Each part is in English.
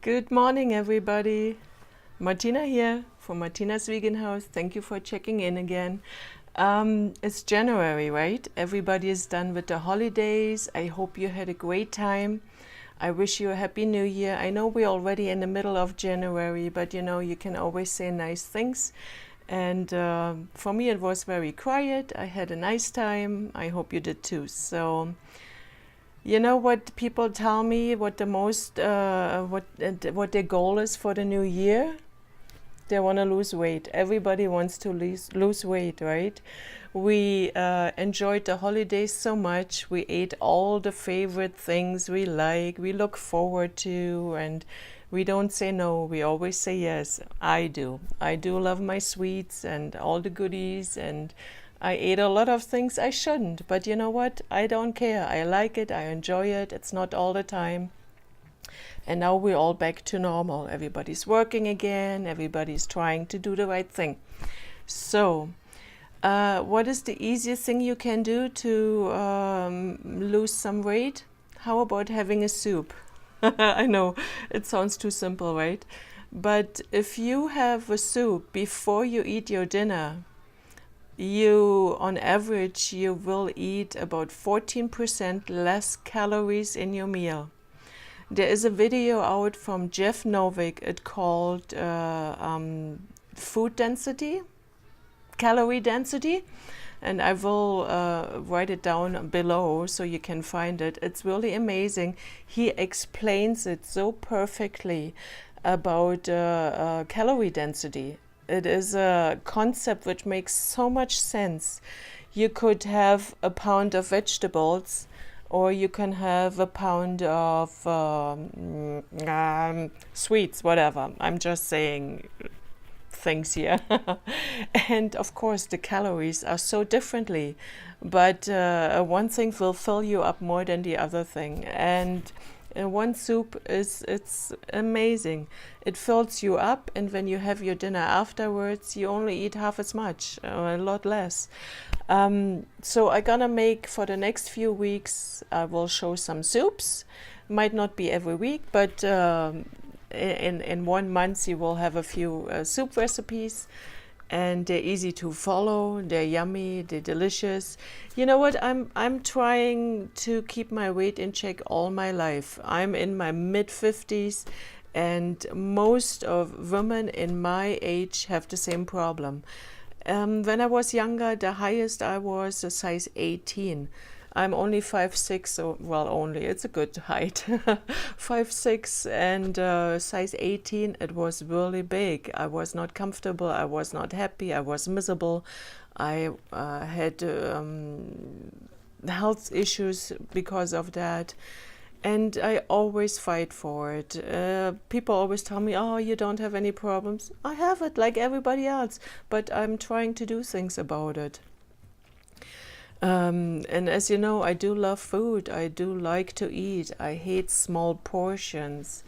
Good morning, everybody. Martina here from Martina's Vegan House. Thank you for checking in again. It's January, right? Everybody is done with the holidays. I hope you had a great time. I wish you a happy new year. I know we're already in the middle of January, but you can always say nice things. And for me, it was very quiet. I had a nice time. I hope you did too. So, you know what people tell me? What the most, what their goal is for the new year? They want to lose weight. Everybody wants to lose weight, right? We enjoyed the holidays so much. We ate all the favorite things we like, we look forward to, and we don't say no. We always say yes. I do. I do love my sweets and all the goodies, and I ate a lot of things I shouldn't. But you know what? I don't care. I like it. I enjoy it. It's not all the time. And now we're all back to normal. Everybody's working again. Everybody's trying to do the right thing. So, what is the easiest thing you can do to lose some weight? How about having a soup? I know it sounds too simple, right? But if you have a soup before you eat your dinner, on average, you will eat about 14% less calories in your meal. There is a video out from Jeff Novick. It's called food density, calorie density, and I will write it down below so you can find it. It's really amazing. He explains it so perfectly about calorie density. It is a concept which makes so much sense. You could have a pound of vegetables, or you can have a pound of sweets, whatever. I'm just saying things here. And of course, the calories are so differently, but one thing will fill you up more than the other thing. And one soup it's amazing. It fills you up, and when you have your dinner afterwards, you only eat half as much, or a lot less. So I'm gonna make, for the next few weeks, I will show some soups. Might not be every week, but in 1 month you will have a few soup recipes, and they're easy to follow. They're yummy. They're delicious. You know what? I'm trying to keep my weight in check all my life. I'm in my mid-50s, and most of women in my age have the same problem. When I was younger, the highest I was a size 18. I'm only 5'6", so, well, only, it's a good height. 5'6", and size 18, it was really big. I was not comfortable, I was not happy, I was miserable. I had health issues because of that. And I always fight for it. People always tell me, oh, you don't have any problems. I have it like everybody else, but I'm trying to do things about it. And as you know, I do love food. I do like to eat. I hate small portions.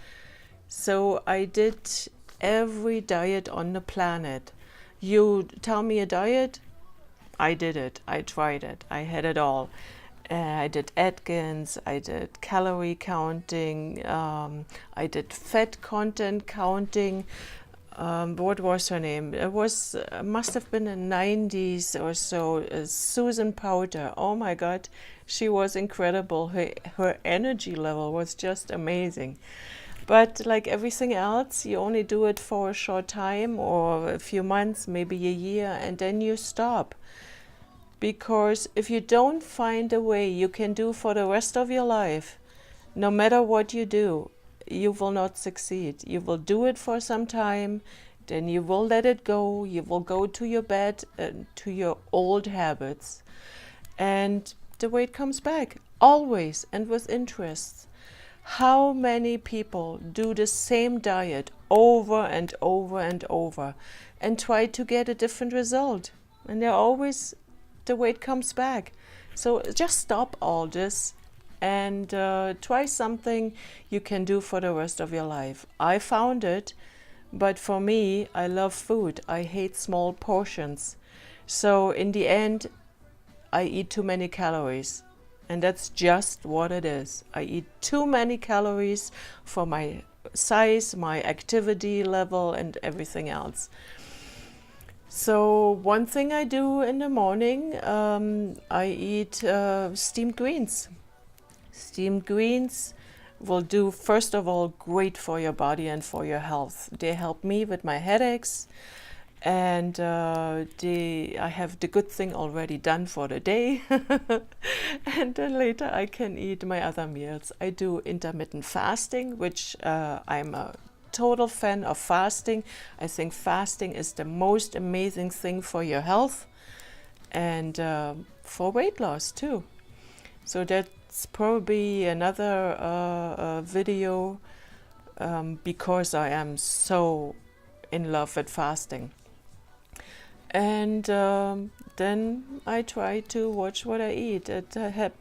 So I did every diet on the planet. You tell me a diet, I did it. I tried it. I had it all. I did Atkins, I did calorie counting, I did fat content counting. What was her name? It was must have been in the 90s or so. Susan Powter. Oh my God, she was incredible. Her energy level was just amazing. But like everything else, you only do it for a short time, or a few months, maybe a year, and then you stop. Because if you don't find a way you can do for the rest of your life, no matter what you do, you will not succeed. You will do it for some time, then you will let it go. You will go to your bed, to your old habits, and the weight comes back, always, and with interest. How many people do the same diet over and over and over and try to get a different result? And they're always, the weight comes back. So just stop all this and try something you can do for the rest of your life. I found it, but for me, I love food. I hate small portions. So in the end, I eat too many calories. And that's just what it is. I eat too many calories for my size, my activity level, and everything else. So one thing I do in the morning, I eat steamed greens. Steamed greens will do, first of all, great for your body and for your health. They help me with my headaches, and I have the good thing already done for the day. And then later I can eat my other meals. I do intermittent fasting, which I'm a total fan of fasting. I think fasting is the most amazing thing for your health and for weight loss too. So that's probably another video because I am so in love with fasting. And then I try to watch what I eat. It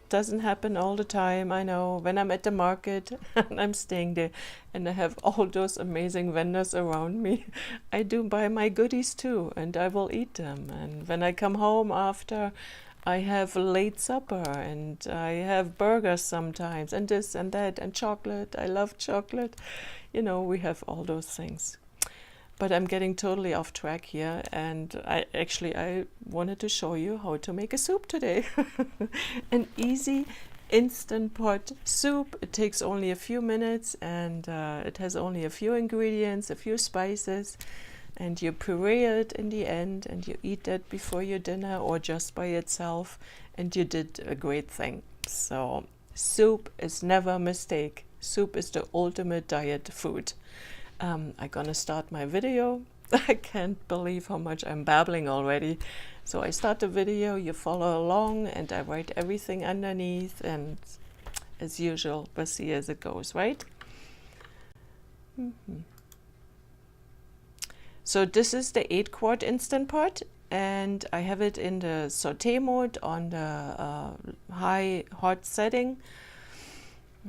doesn't happen all the time, I know. When I'm at the market and I'm staying there and I have all those amazing vendors around me, I do buy my goodies too, and I will eat them. And when I come home after, I have late supper and I have burgers sometimes, and this and that, and chocolate. I love chocolate. You know, we have all those things. But I'm getting totally off track here, and I wanted to show you how to make a soup today. An easy instant pot soup. It takes only a few minutes, and it has only a few ingredients, a few spices, and you puree it in the end, and you eat that before your dinner or just by itself, and you did a great thing. So soup is never a mistake. Soup is the ultimate diet food. I'm gonna start my video. I can't believe how much I'm babbling already. So I start the video, you follow along, and I write everything underneath, and as usual, we'll see as it goes, right? So this is the 8-quart Instant Pot, and I have it in the saute mode on the high hot setting.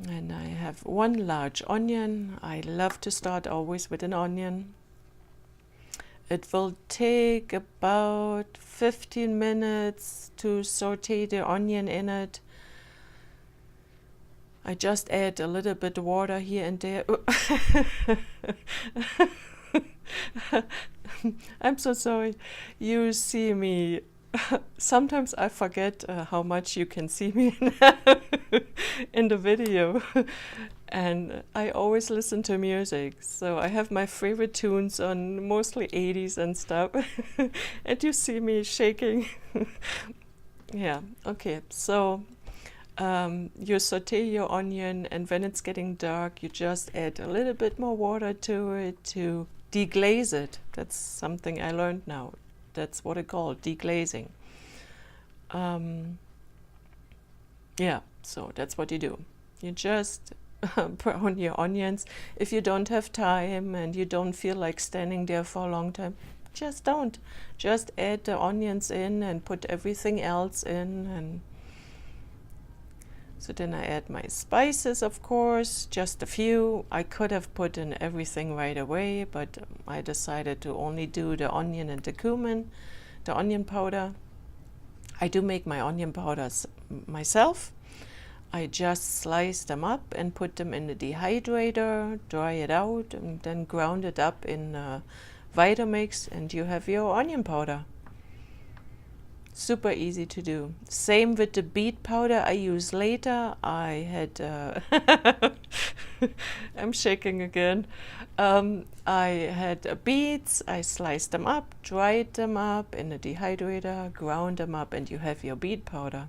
And I have 1 large onion. I love to start always with an onion. It will take about 15 minutes to saute the onion in it. I just add a little bit of water here and there. I'm so sorry. You see me. Sometimes I forget how much you can see me in the video. And I always listen to music. So I have my favorite tunes on, mostly 80s and stuff. And you see me shaking. Yeah, okay. So you saute your onion, and when it's getting dark, you just add a little bit more water to it to deglaze it. That's something I learned now. That's what it's called, deglazing. Yeah, so that's what you do. You just brown your onions. If you don't have time and you don't feel like standing there for a long time, just don't. Just add the onions in and put everything else in. And so then I add my spices, of course, just a few. I could have put in everything right away, but I decided to only do the onion and the cumin, the onion powder. I do make my onion powders myself. I just slice them up and put them in the dehydrator, dry it out, and then ground it up in Vitamix, and you have your onion powder. Super easy to do. Same with the beet powder I use later. I had, I'm shaking again. I had beets, I sliced them up, dried them up in the dehydrator, ground them up, and you have your beet powder.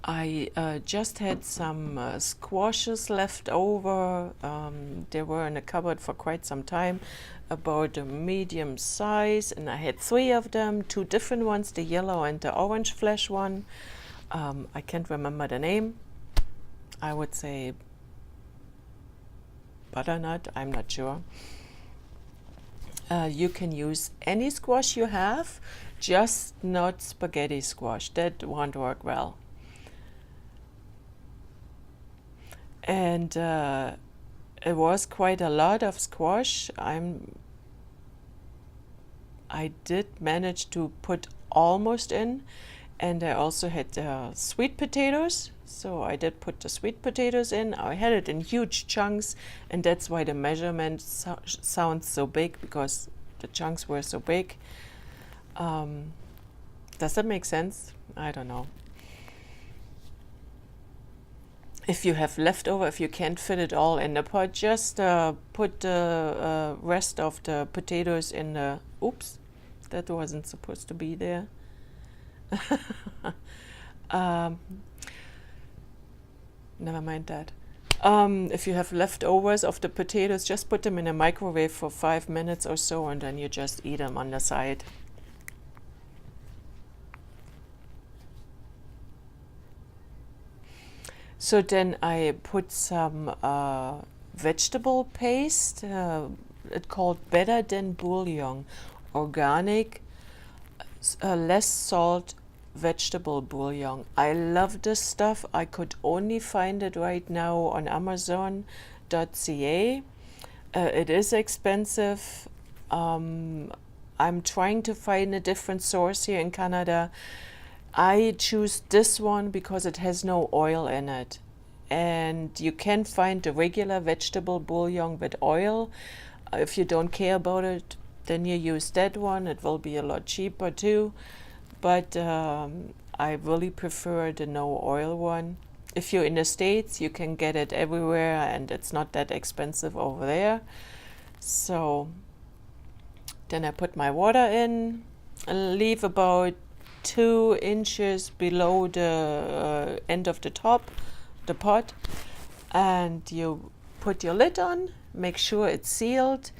I just had some squashes left over. They were in a cupboard for quite some time, about a medium size, and I had 3 of them, 2 different ones, the yellow and the orange flesh one. I can't remember the name. I would say butternut, I'm not sure. You can use any squash you have, just not spaghetti squash. That won't work well. And it was quite a lot of squash. I'm I did manage to put almost in, and I also had sweet potatoes, so I did put the sweet potatoes in. I had it in huge chunks, and that's why the measurement sounds so big, because the chunks were so big. Does that make sense? I don't know. If you have leftover, if you can't fit it all in the pot, just put the rest of the potatoes in the... Oops, that wasn't supposed to be there. Never mind that. If you have leftovers of the potatoes, just put them in a microwave for 5 minutes or so, and then you just eat them on the side. So then I put some vegetable paste, it's called Better Than Bouillon, organic, less salt vegetable bouillon. I love this stuff. I could only find it right now on Amazon.ca. It is expensive. I'm trying to find a different source here in Canada. I choose this one because it has no oil in it. And you can find the regular vegetable bouillon with oil. If you don't care about it, then you use that one. It will be a lot cheaper too. But I really prefer the no oil one. If you're in the States, you can get it everywhere, and it's not that expensive over there. So then I put my water in, and leave about 2 inches below the end of the top, the pot, and you put your lid on, make sure it's sealed,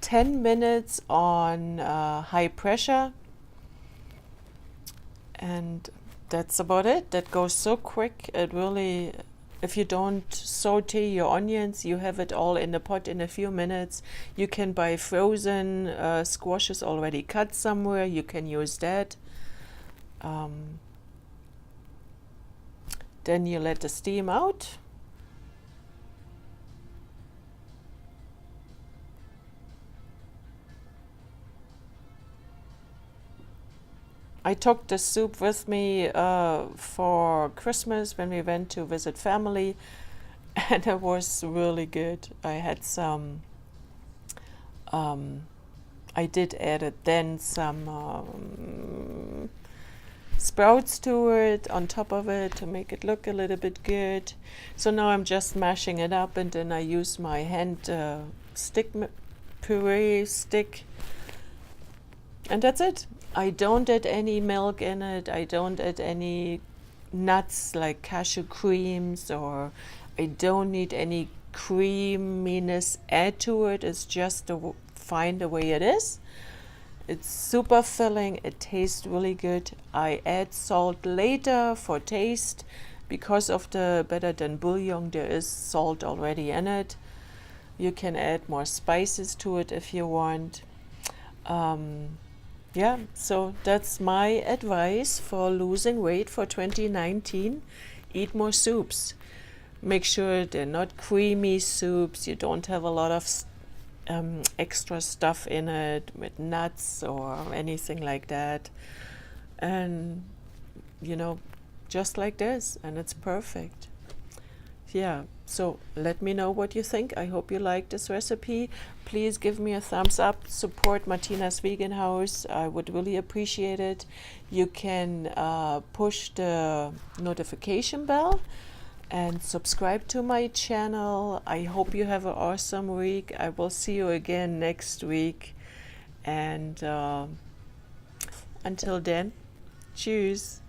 10 minutes on high pressure, and that's about it. That goes so quick. It really, if you don't saute your onions, you have it all in the pot in a few minutes. You can buy frozen squashes already cut somewhere. You can use that. Then you let the steam out. I took the soup with me for Christmas when we went to visit family, and it was really good. I had some, I did add it then some sprouts to it on top of it to make it look a little bit good. So now I'm just mashing it up, and then I use my hand puree stick, and that's it. I don't add any milk in it. I don't add any nuts like cashew creams, or I don't need any creaminess add to it. It's just fine the way it is. It's super filling. It tastes really good. I add salt later for taste. Because of the Better Than Bouillon, there is salt already in it. You can add more spices to it if you want. Yeah, so that's my advice for losing weight for 2019. Eat more soups. Make sure they're not creamy soups. You don't have a lot of extra stuff in it with nuts or anything like that. And, you know, just like this, and it's perfect. Yeah, so let me know what you think. I hope you like this recipe. Please give me a thumbs up. Support Martina's Vegan House. I would really appreciate it. You can push the notification bell and subscribe to my channel. I hope you have an awesome week. I will see you again next week. And until then, cheers.